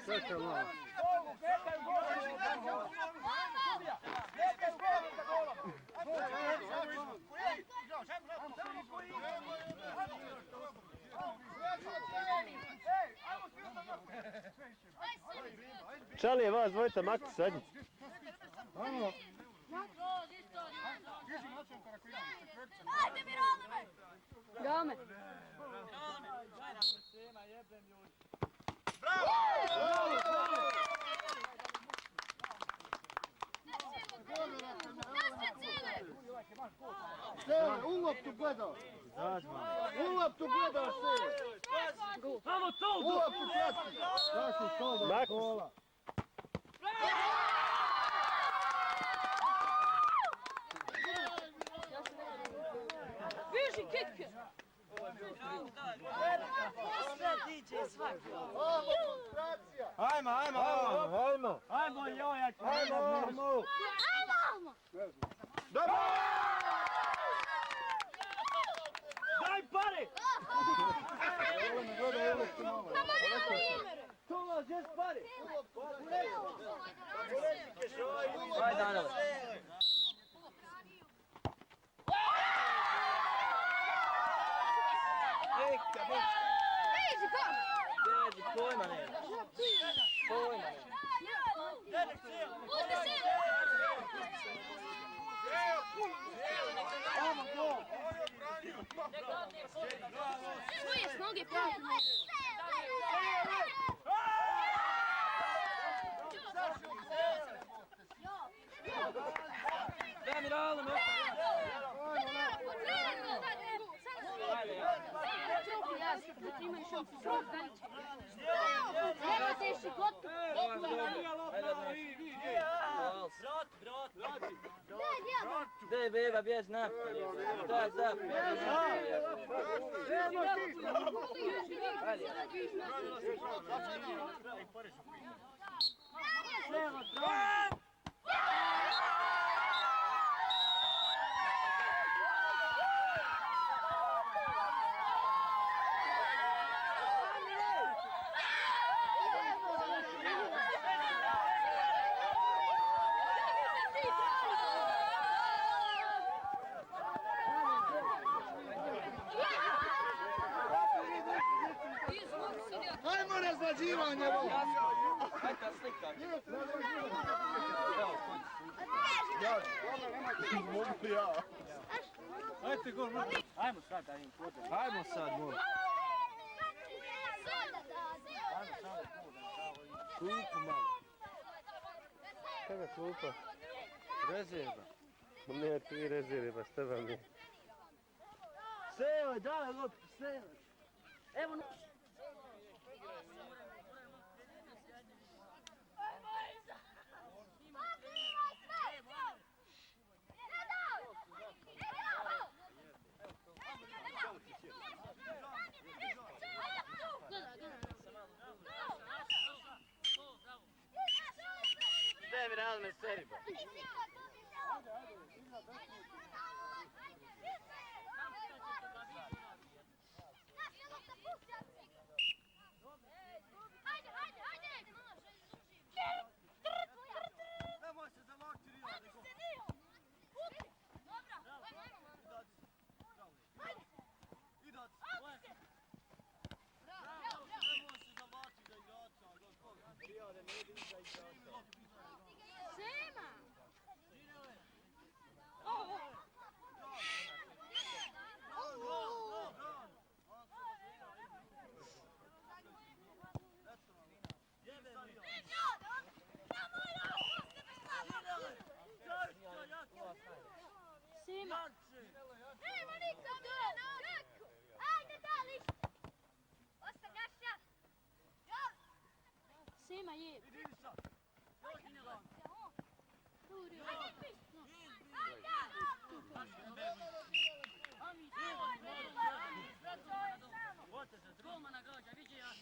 Čekaj malo. Čali je vas dvojica, makti sadnji. Ajde mi rolime! Game. Sele, u loptu gledao. U loptu gledao Sele. Vamo to! U loptu prati. Prati to da gola. Bježi, kik! Sve tiče svaki. Ajmo, koncentracija. Ajmo jojać. Ajmo. Dobro. Daj pare! Gledaj, u loptu malo. Tomas, gdje su pare? Ajde, Danilo. Beži, pojma ne. Pojma ne. Pusti se! Svoje s noge prati. Daj mi ralno, me. Treba te šikotu. Daj beba, bjež na. Daj, zap. Ajmo razlađivanje. Ajde ta slika. Mogu ja. Ajde gol. Ajmo sad da im podem. Hajmo sad, moj. Klupu malo. Kada klupa? Rezerva. Ne, ti rezerva, šta vam je? Sele, daj loptu, sele. Evo na... Daj mi realno me seriba. Nemoj se zavakti, Rio. Idac. Nemoj se zavakti za igrača. Rio, ne idi za igrača. Sema! Sema! Nema nikad tu! Ajde, dali! Ostav Jaša! Sema je. Golmana gađa, vidi ja.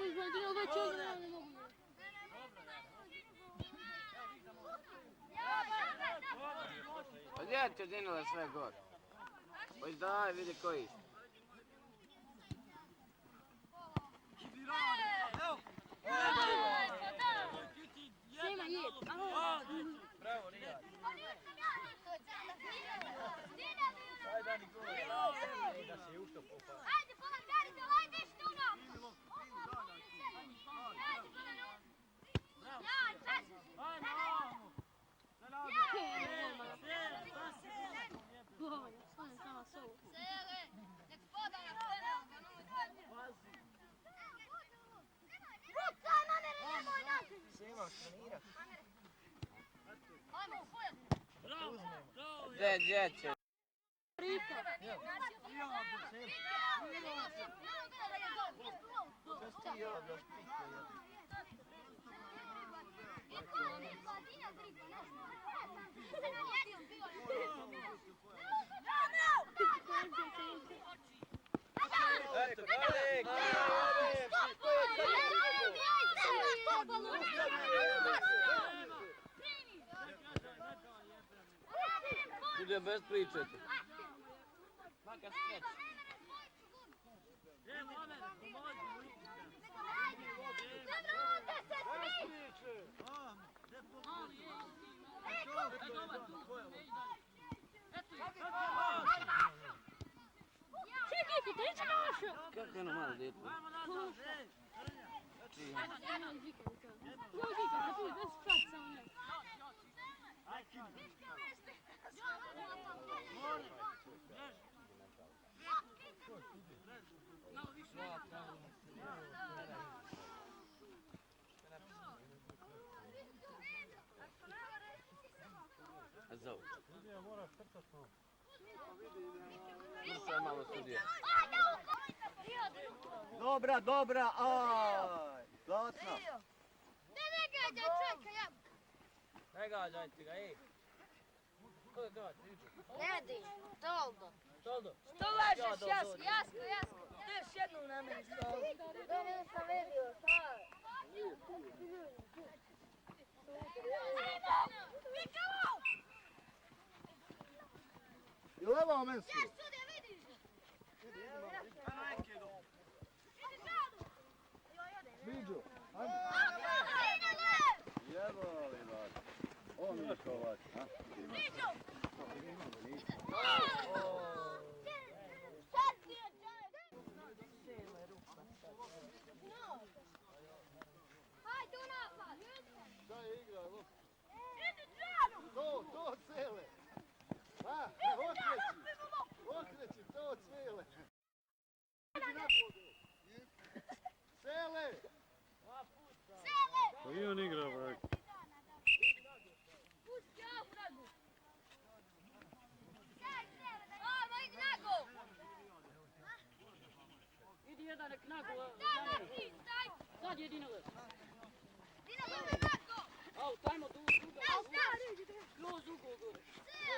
Izgledino već ovo ne mogu. Pa gdje ti odinula sve gore? Oj daj, vidi koji. Idi radi! Gdje će? Rika. Bude bez pričati. Čekaj, treća naša. Kako je ono malo djeto? A zove. Vrša malo sudija. Dobra, dobra, aj! Zlatno! Ne gađaj, čekaj, ja. Ne gađajte ga, ej. Ko je gađa? Ne diš, Toldo. Toldo. Što lažeš, Jasko? To je još jednu na meni stolu. Da, nisam vidio, šta je? I levao men su. Viđu, ajde. Jebali vas. On je kovač, a? Hajde u napad! Šta je igra, lo? To cele. A, okreći, to cele. Cele! Pa i on igra, brak. Pusti ja fragu! Ajmo, idi na gol! Idi jedan nek nago. Daj, staj! Sad je Dinale. Dinamo, na gol! Au, tajmo tu ugo. Kroz ugo gore.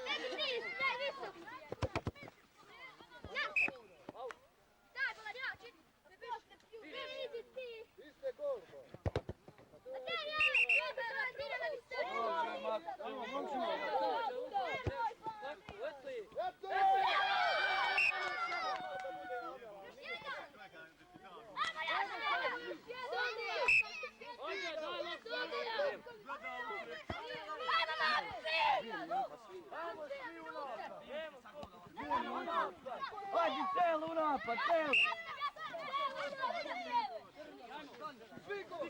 Daj, visok! Daj, Boladjači! Idi ti! Vi ste gol, ba. Daj, ja! Dinamo, visok! Ajmo, momčino. Eto je. Eto! Ajde, daj loptu. Hajde, celo u napad, celo. Svi gol!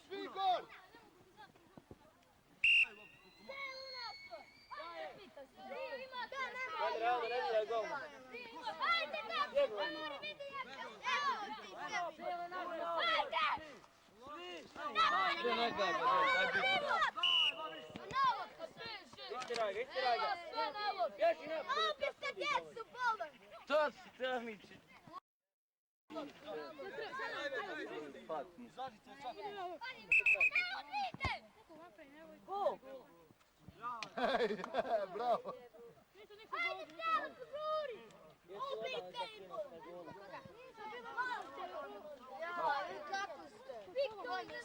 Svi gol! Hajde, realno, ne djelaj gol. Ajde, tako! Sve ne gađa, hajde. Istiraj ga. Bježi napad. To si tehniči. Hej, bravo!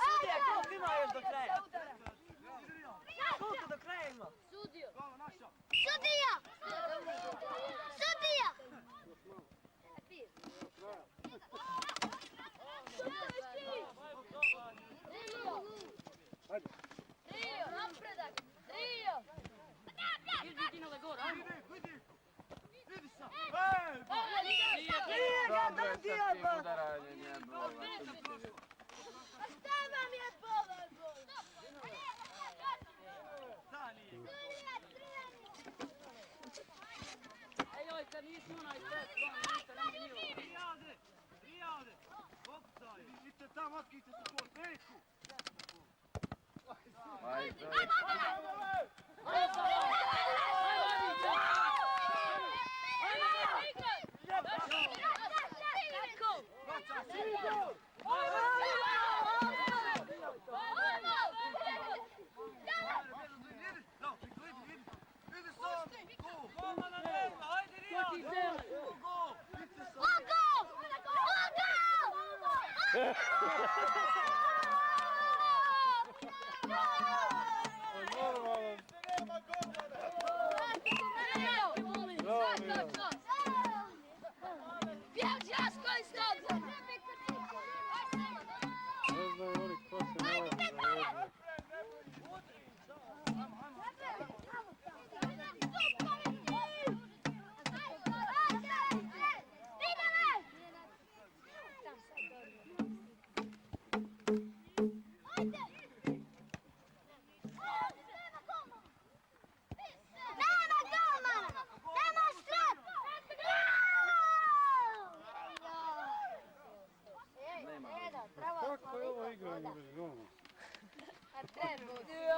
Sudija, koliko ima još do kraja? Koliko do kraja ima? Sudija! Rio, napredak! Rio! Idi Dinale gore, ajmo. Dobro, sa tim udaranjem je bilo. A šta vam je povago? Ej, oj, kad nisi onaj stres, ništa, nema njilo. Prijade! Opstaj! Idite tamo, otkrijte se svoj peku! Ajde. Normalan. Ne znaju oni ko se nalazi za vožnje. Kako je ovo igranje bez goma? A treba.